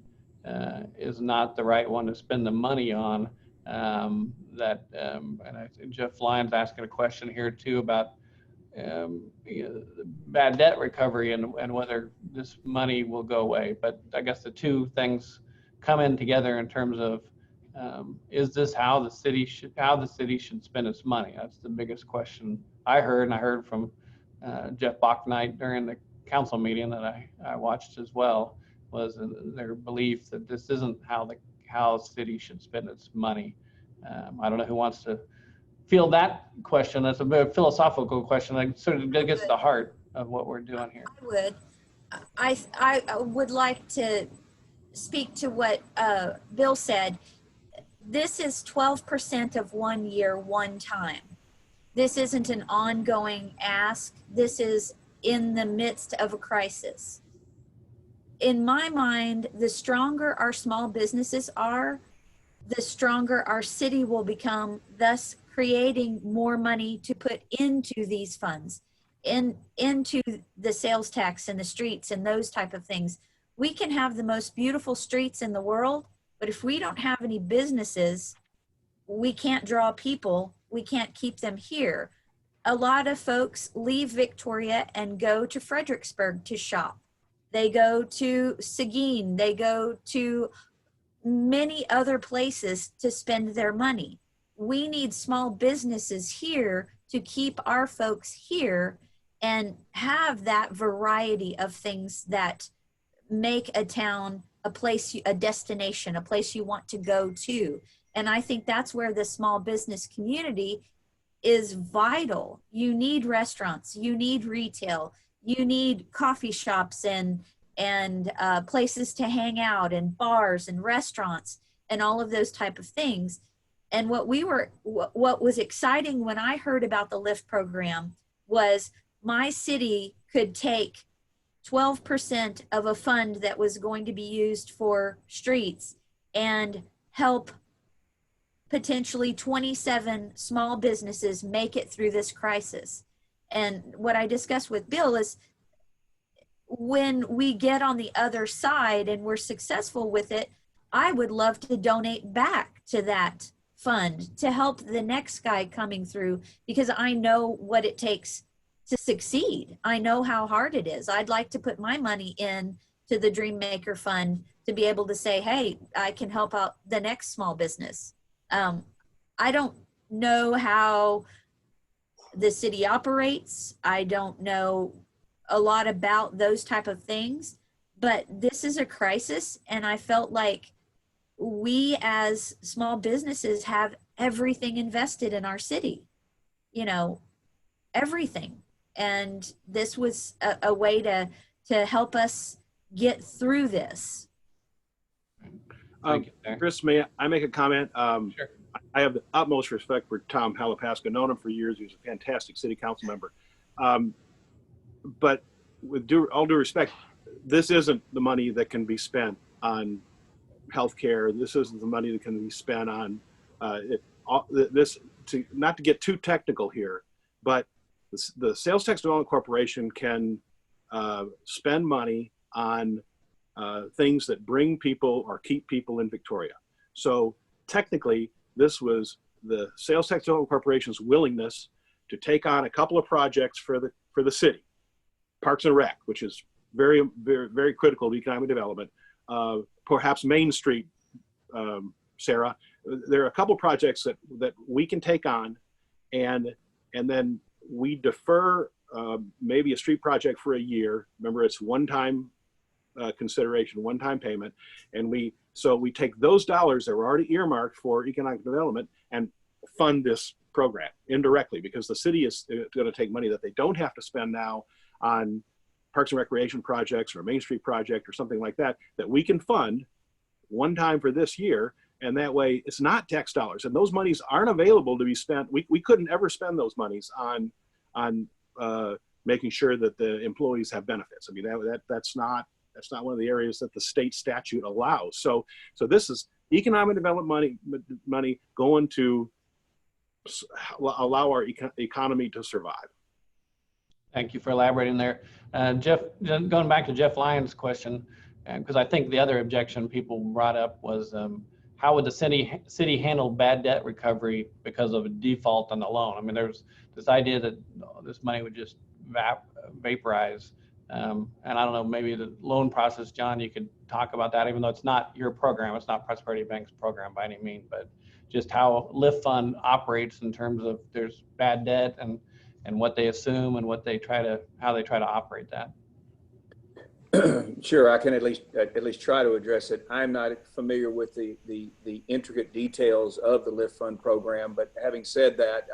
is not the right one to spend the money on. And I think Jeff Lyons asking a question here too about bad debt recovery and whether this money will go away. But I guess the two things come in together in terms of is this how the city should spend its money? That's the biggest question I heard, and I heard from Jeff Bachnight during the council meeting that I watched as well, was their belief that this isn't how the city should spend its money. I don't know who wants to field that question. That's a bit of a philosophical question. It sort of gets to the heart of what we're doing here. I would. I would like to speak to what Bill said. This is 12% of 1 year, one time. This isn't an ongoing ask. This is in the midst of a crisis. In my mind, the stronger our small businesses are, the stronger our city will become, thus creating more money to put into these funds, into the sales tax and the streets and those type of things. We can have the most beautiful streets in the world, but if we don't have any businesses, we can't draw people, we can't keep them here. A lot of folks leave Victoria and go to Fredericksburg to shop. They go to Seguin, they go to many other places to spend their money. We need small businesses here to keep our folks here and have that variety of things that make a town a place, a destination, a place you want to go to. And I think that's where the small business community is vital. You need restaurants, you need retail, you need coffee shops and places to hang out, and bars and restaurants and all of those type of things. And what was exciting when I heard about the LIFT program was my city could take 12% of a fund that was going to be used for streets and help potentially 27 small businesses make it through this crisis. And what I discussed with Bill is, when we get on the other side and we're successful with it, I would love to donate back to that fund to help the next guy coming through, because I know what it takes to succeed. I know how hard it is. I'd like to put my money in to the Dream Maker Fund to be able to say, hey, I can help out the next small business. I don't know how the city operates. I don't know a lot about those type of things, but this is a crisis, and I felt like we as small businesses have everything invested in our city, you know, everything. And this was a way to help us get through this. Chris, may I make a comment? Sure. I have the utmost respect for Tom Halapaska. Known him for years. He was a fantastic city council member. But with all due respect, this isn't the money that can be spent on healthcare. This isn't the money that can be spent on not to get too technical here, but the Sales Tax Development Corporation can spend money on things that bring people or keep people in Victoria. So technically, this was the Sales Tax Development Corporation's willingness to take on a couple of projects for the city. Parks and Rec, which is very, very, very critical to economic development. Perhaps Main Street, Sarah. There are a couple of projects that we can take on, and then we defer maybe a street project for a year. Remember, it's one-time consideration, one-time payment, and we take those dollars that were already earmarked for economic development and fund this program indirectly, because the city is going to take money that they don't have to spend now on Parks and Recreation projects or a Main Street project or something like that we can fund one time for this year. And that way it's not tax dollars, and those monies aren't available to be spent. We couldn't ever spend those monies on making sure that the employees have benefits. I mean, that's not one of the areas that the state statute allows. So this is economic development money going to allow our economy to survive. Thank you for elaborating there. Jeff, going back to Jeff Lyons' question, because I think the other objection people brought up was, how would the city handle bad debt recovery because of a default on the loan? I mean, there's this idea that this money would just vaporize. And I don't know, maybe the loan process, John, you could talk about that, even though it's not your program, it's not Prosperity Bank's program by any means, but just how LIFT Fund operates in terms of there's bad debt and what they assume and how they try to operate that. Sure, I can at least try to address it. I'm not familiar with the intricate details of the LIFT Fund program, but having said that,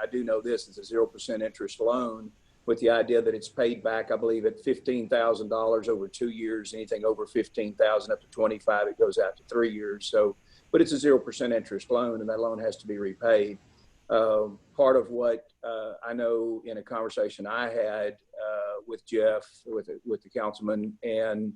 I do know this: it's a 0% interest loan with the idea that it's paid back, I believe, at $15,000 over 2 years. Anything over $15,000 up to 25, it goes out to 3 years. So, but it's a 0% interest loan, and that loan has to be repaid. Part of what I know in a conversation I had with Jeff, with the councilman, and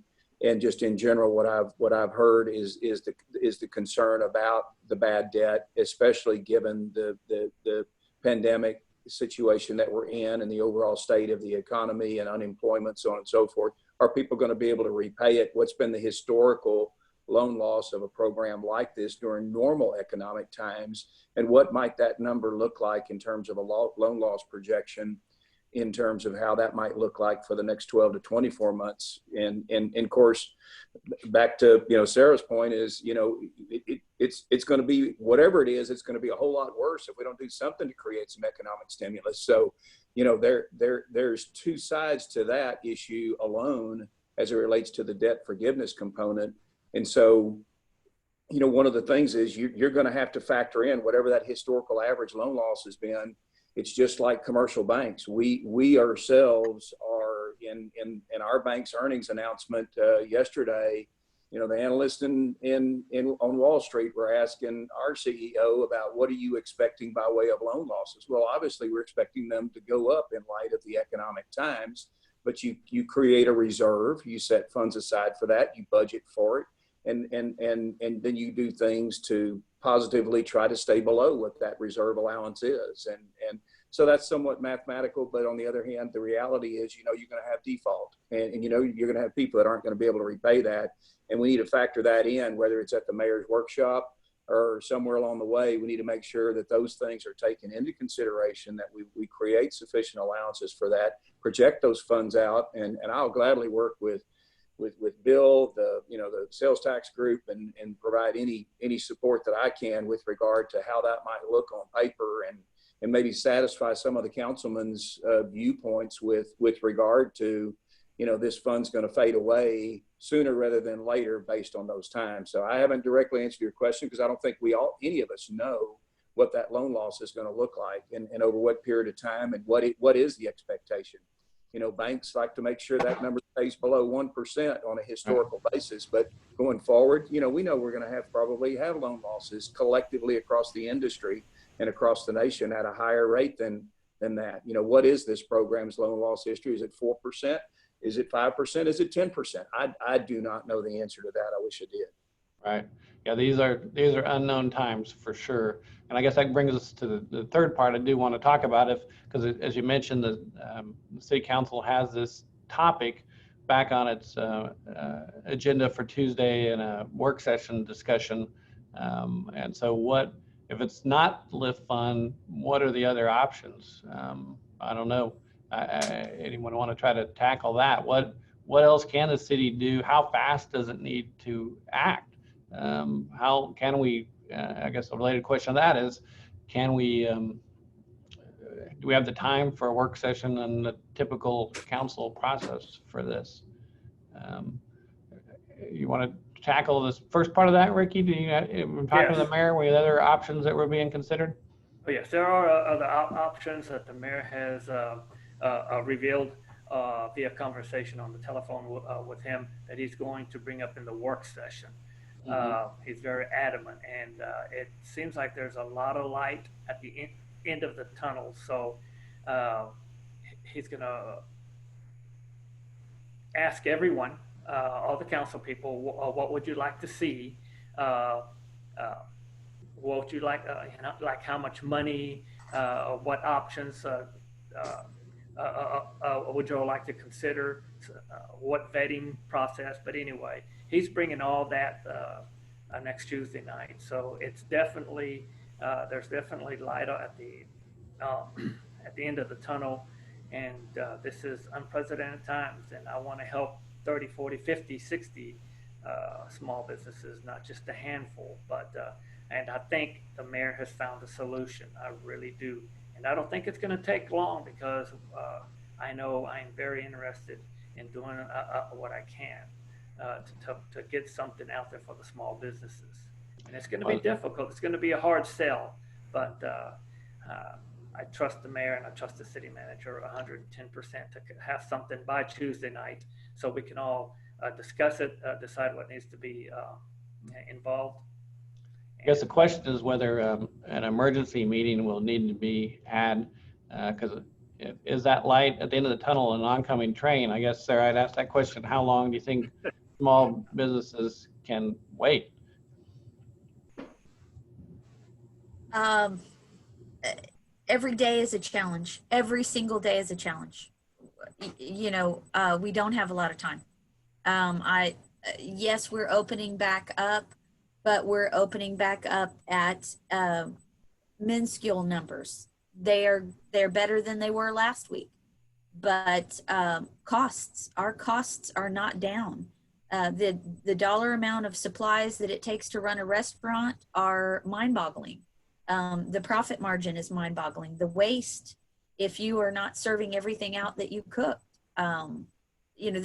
just in general, what I've heard is the concern about the bad debt, especially given the pandemic situation that we're in and the overall state of the economy and unemployment, so on and so forth. Are people going to be able to repay it? What's been the historical loan loss of a program like this during normal economic times, and what might that number look like in terms of a loan loss projection, in terms of how that might look like for the next 12 to 24 months. And of course, back to, Sarah's point is, it's going to be, whatever it is, it's going to be a whole lot worse if we don't do something to create some economic stimulus. So, there's two sides to that issue alone as it relates to the debt forgiveness component. And so, one of the things is you're going to have to factor in whatever that historical average loan loss has been. it's just like commercial banks. We ourselves are in our bank's earnings announcement yesterday. You know, the analysts on Wall Street were asking our CEO about what are you expecting by way of loan losses? Well, obviously we're expecting them to go up in light of the economic times, but you create a reserve, you set funds aside for that, you budget for it, and then you do things to positively try to stay below what that reserve allowance is. And so that's somewhat mathematical, but on the other hand, the reality is, you know, you're going to have default, and you know, you're going to have people that aren't going to be able to repay that. And we need to factor that in, whether it's at the mayor's workshop or somewhere along the way. We need to make sure that those things are taken into consideration, that we create sufficient allowances for that, project those funds out. And I'll gladly work with Bill, the sales tax group, and provide any support that I can with regard to how that might look on paper, and maybe satisfy some of the councilmen's viewpoints with regard to, you know, this fund's going to fade away sooner rather than later based on those times. So I haven't directly answered your question, because I don't think any of us know what that loan loss is going to look like, and over what period of time, and what is the expectation. You know, banks like to make sure that number stays below 1% on a historical basis, but going forward, you know, we know we're going to probably have loan losses collectively across the industry and across the nation at a higher rate than that. You know, what is this program's loan loss history? Is it 4%? Is it 5%? Is it 10%? I do not know the answer to that. I wish I did. Right. Yeah, these are unknown times for sure. And I guess that brings us to the third part I do want to talk about, because as you mentioned, the city council has this topic back on its agenda for Tuesday in a work session discussion. And so what, if it's not lift fund, what are the other options? I don't know. Anyone want to try to tackle that? What else can the city do? How fast does it need to act? How can we, I guess a related question to that is, can we, do we have the time for a work session and the typical council process for this? You want to tackle this first part of that, Ricky? Do you talking to the mayor? Were there other options that were being considered? Oh, yes, there are other options that the mayor has revealed via conversation on the telephone with him, that he's going to bring up in the work session. He's very adamant, and it seems like there's a lot of light at the end of the tunnel. So he's going to ask everyone, all the council people, what would you like to see? What would you like, like how much money, what options would you like to consider, what vetting process? But anyway, he's bringing all that next Tuesday night. So it's definitely, there's definitely light at the end of the tunnel. And this is unprecedented times, and I want to help 30, 40, 50, 60 small businesses, not just a handful. But and I think the mayor has found a solution. I really do. And I don't think it's going to take long, because I know I'm very interested in doing what I can to get something out there for the small businesses. And it's going to be difficult. It's going to be a hard sell, but I trust the mayor and I trust the city manager 110% to have something by Tuesday night, so we can all discuss it, decide what needs to be involved. I guess the question is whether an emergency meeting will need to be had, because is that light at the end of the tunnel an oncoming train? I guess, Sarah, I'd ask that question. How long do you think small businesses can wait? Every day is a challenge. Every single day is a challenge. You know, we don't have a lot of time. Yes, we're opening back up, but we're opening back up at minuscule numbers. They're better than they were last week, but our costs are not down. The dollar amount of supplies that it takes to run a restaurant are mind-boggling. The profit margin is mind-boggling. The waste, if you are not serving everything out that you cooked, you know,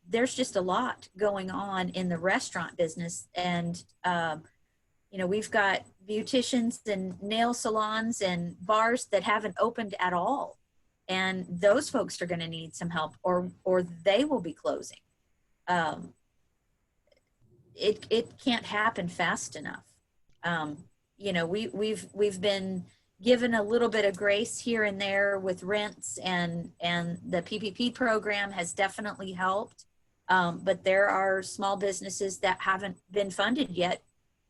there's just a lot going on in the restaurant business, and You know, we've got beauticians and nail salons and bars that haven't opened at all. And those folks are going to need some help, or they will be closing. It can't happen fast enough. You know, we've been given a little bit of grace here and there with rents, and the PPP program has definitely helped. But there are small businesses that haven't been funded yet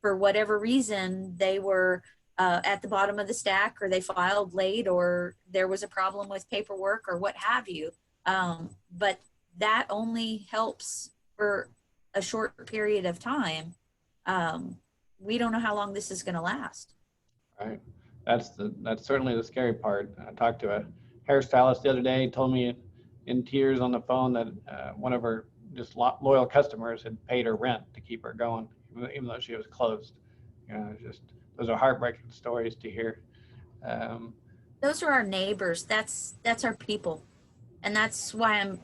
for whatever reason. They were at the bottom of the stack, or they filed late, or there was a problem with paperwork, or what have you. But that only helps for a short period of time. We don't know how long this is going to last. Right. That's certainly the scary part. I talked to a hairstylist the other day, told me in tears on the phone that one of her just loyal customers had paid her rent to keep her going, even though she was closed. You know, just those are heartbreaking stories to hear. Those are our neighbors. That's our people. And that's why I'm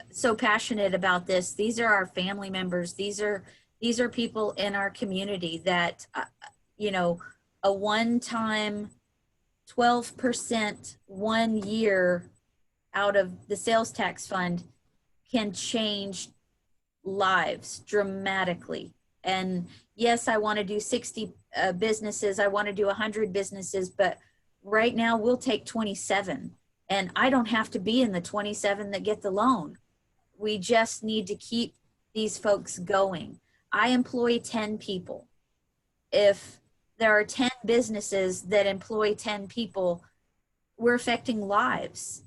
so passionate about this. These are our family members. These are people in our community that, you know, a one-time 12% 1 year out of the sales tax fund can change lives dramatically. And yes, I want to do 60 businesses. I want to do 100 businesses, but right now we'll take 27. And I don't have to be in the 27 that get the loan. We just need to keep these folks going. I employ 10 people. If there are 10 businesses that employ 10 people, we're affecting lives.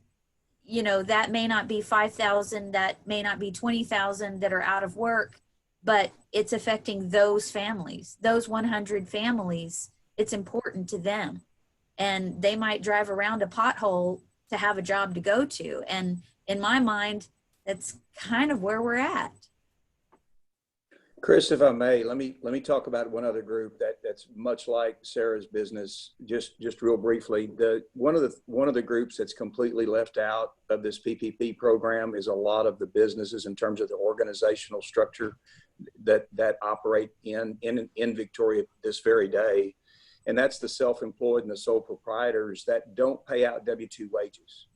You know, that may not be 5,000, that may not be 20,000 that are out of work, but it's affecting those families, those 100 families. It's important to them. And they might drive around a pothole to have a job to go to. And in my mind, that's kind of where we're at. Chris, if I may, let me talk about one other group that's much like Sarah's business. Just real briefly, one of the groups that's completely left out of this PPP program is a lot of the businesses in terms of the organizational structure that operate in Victoria this very day, and that's the self-employed and the sole proprietors that don't pay out W-2 wages.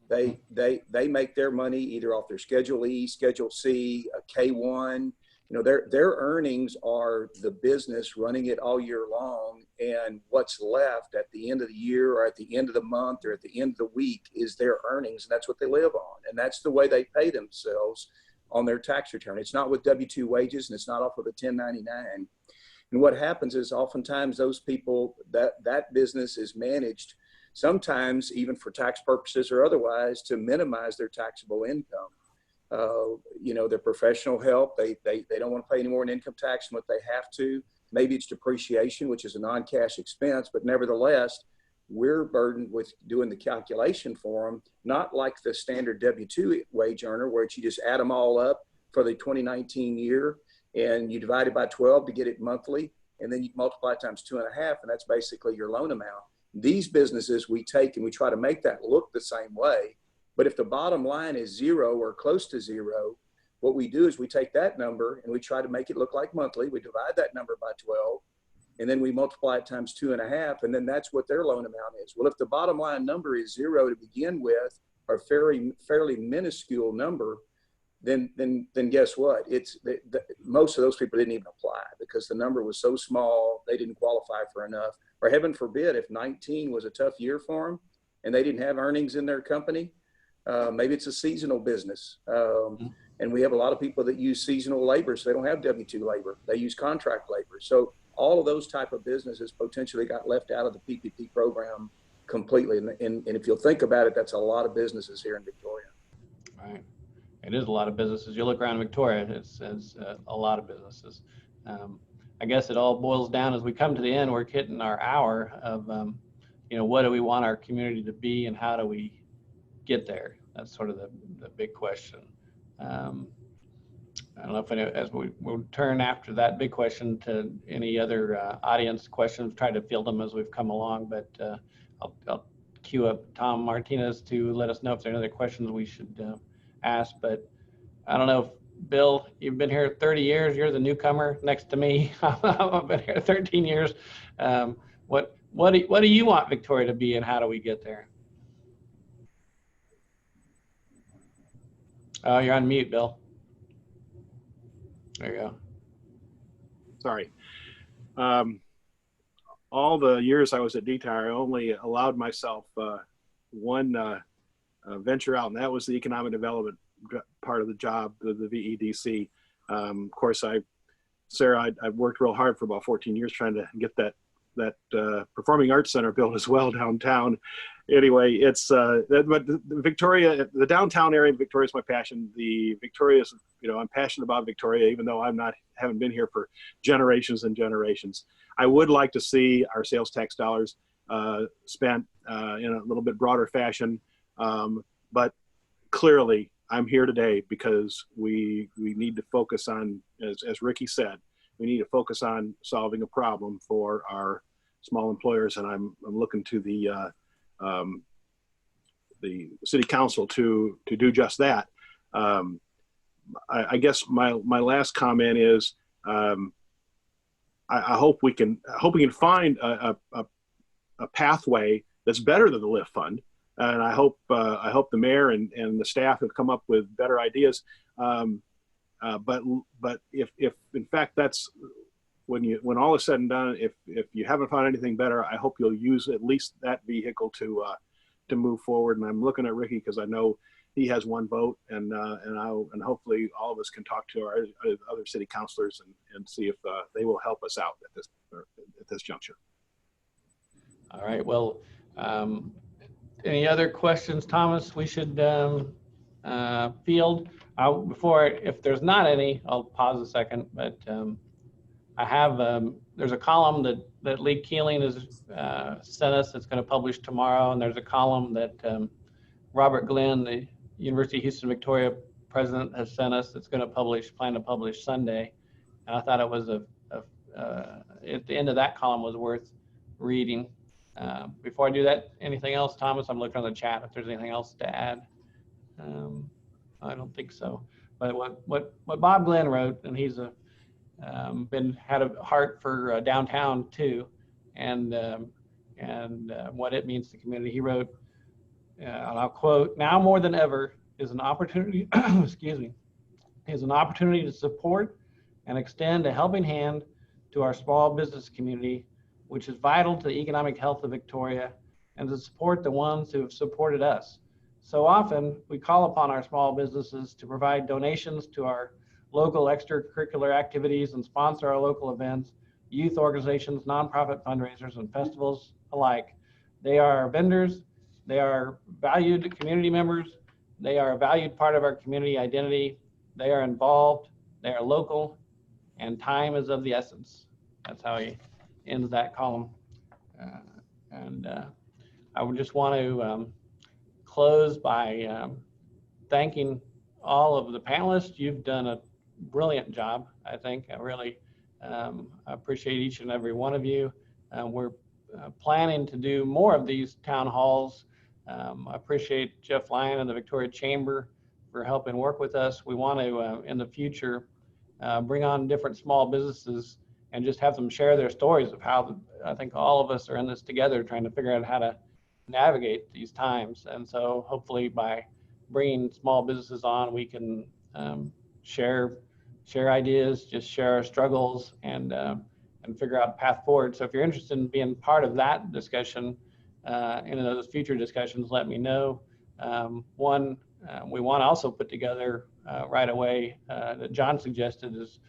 They make their money either off their Schedule E, Schedule C, a K-1. You know, their earnings are the business running it all year long, and what's left at the end of the year or at the end of the month or at the end of the week is their earnings, and that's what they live on, and that's the way they pay themselves on their tax return. It's not with W-2 wages, and it's not off of a 1099. And what happens is oftentimes those people, that business is managed, sometimes even for tax purposes or otherwise, to minimize their taxable income. You know, their professional help, they don't want to pay any more in income tax than what they have to. Maybe it's depreciation, which is a non-cash expense, but nevertheless, we're burdened with doing the calculation for them, not like the standard W-2 wage earner, where you just add them all up for the 2019 year and you divide it by 12 to get it monthly, and then you multiply it times 2.5, and that's basically your loan amount. These businesses we take and we try to make that look the same way. But if the bottom line is zero or close to zero, what we do is we take that number and we try to make it look like monthly. We divide that number by 12, and then we multiply it times 2.5, and then that's what their loan amount is. Well, if the bottom line number is zero to begin with, or fairly minuscule number, then guess what? It's most of those people didn't even apply because the number was so small they didn't qualify for enough. Or heaven forbid, if 19 was a tough year for them and they didn't have earnings in their company. Maybe it's a seasonal business. And we have a lot of people that use seasonal labor, so they don't have W-2 labor. They use contract labor. So all of those type of businesses potentially got left out of the PPP program completely. And if you'll think about it, that's a lot of businesses here in Victoria. Right. It is a lot of businesses. You look around Victoria, it's a lot of businesses. I guess it all boils down as we come to the end, we're hitting our hour of, you know, what do we want our community to be and how do we get there? That's sort of the big question. I don't know if as we'll turn after that big question to any other audience questions, try to field them as we've come along, but I'll queue up Tom Martinez to let us know if there are other questions we should ask. But I don't know if Bill, you've been here 30 years. You're the newcomer next to me. I've been here 13 years. What do you want Victoria to be, and how do we get there? Oh, you're on mute, Bill. There you go. Sorry. All the years I was at DTIR, I only allowed myself one venture out, and that was the economic development part of the job, the VEDC. Of course, Sarah, I worked real hard for about 14 years trying to get that Performing Arts Center built as well downtown. Anyway, it's but Victoria, the downtown area of Victoria is my passion. The Victoria's, I'm passionate about Victoria, even though haven't been here for generations and generations. I would like to see our sales tax dollars spent in a little bit broader fashion, but clearly I'm here today because we need to focus on, as Ricky said, we need to focus on solving a problem for our small employers, and I'm looking to the city council to do just that. I guess my last comment is I hope we can find a pathway that's better than the LIFT fund, and I hope the mayor and the staff have come up with better ideas. But if in fact that's when all is said and done, if you haven't found anything better, I hope you'll use at least that vehicle to move forward. And I'm looking at Ricky because I know he has one vote, and hopefully all of us can talk to our other city councilors and see if they will help us out at this juncture. All right. Well, any other questions, Thomas? We should field. If there's not any, I'll pause a second. But I have there's a column that Lee Keeling has sent us that's going to publish tomorrow, and there's a column that Robert Glenn, the University of Houston Victoria president, has sent us that's going to plan to publish Sunday. And I thought it was at the end of that column was worth reading. Before I do that, anything else, Thomas? I'm looking on the chat if there's anything else to add. I don't think so. But what Bob Glenn wrote, and he's had a heart for downtown too, and what it means to the community. He wrote, and I'll quote, "Now more than ever is an opportunity, excuse me, is an opportunity to support and extend a helping hand to our small business community, which is vital to the economic health of Victoria, and to support the ones who have supported us. So often we call upon our small businesses to provide donations to our local extracurricular activities and sponsor our local events, youth organizations, nonprofit fundraisers, and festivals alike. They are our vendors. They are valued community members. They are a valued part of our community identity. They are involved. They are local, and time is of the essence." That's how he ends that column. I would just want to close by thanking all of the panelists. You've done a brilliant job, I think. I really appreciate each and every one of you. We're planning to do more of these town halls. I appreciate Jeff Lyon and the Victoria Chamber for helping work with us. We want to, in the future, bring on different small businesses and just have them share their stories of how I think all of us are in this together trying to figure out how to navigate these times. And so hopefully by bringing small businesses on, we can share ideas, just share our struggles, and figure out a path forward. So if you're interested in being part of that discussion, in those future discussions, let me know. We want to also put together right away that John suggested is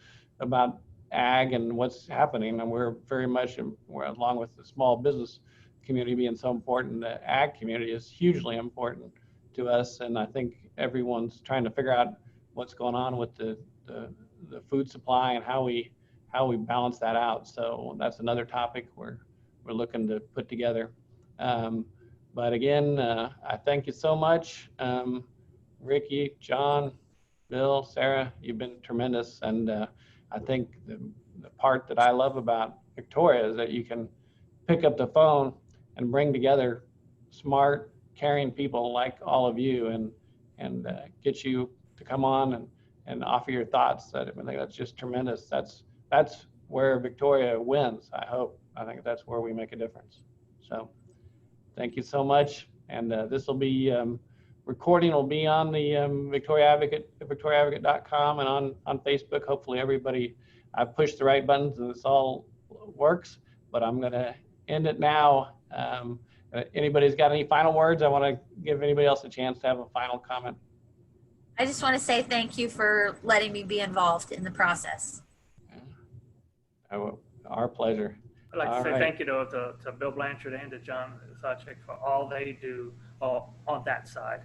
about ag and what's happening, and we're very much, along with the small business community being so important, the ag community is hugely important to us, and I think everyone's trying to figure out what's going on with the food supply and how we balance that out. So that's another topic we're looking to put together. But again, I thank you so much. Ricky, John, Bill, Sarah, you've been tremendous. And I think the part that I love about Victoria is that you can pick up the phone and bring together smart, caring people like all of you and get you to come on and offer your thoughts. I think that's just tremendous. That's where Victoria wins, I hope. I think that's where we make a difference. So thank you so much. And this will be, recording will be on the Victoria Advocate, victoriaadvocate.com, and on Facebook. Hopefully everybody, I've pushed the right buttons and this all works, but I'm gonna end it now. Anybody's got any final words? I wanna give anybody else a chance to have a final comment. I just want to say thank you for letting me be involved in the process. Our pleasure. I'd like to All say right. thank you to Bill Blanchard and to John Zacek for all they do on that side.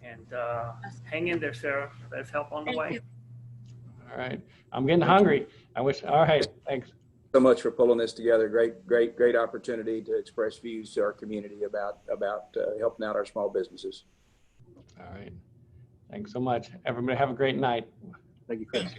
And hang in there, Sarah. There's help on the Thank way. you. All right. I'm getting hungry. All right. Thanks. So much for pulling this together. Great opportunity to express views to our community about helping out our small businesses. All right. Thanks so much. Everybody have a great night. Thank you, Chris.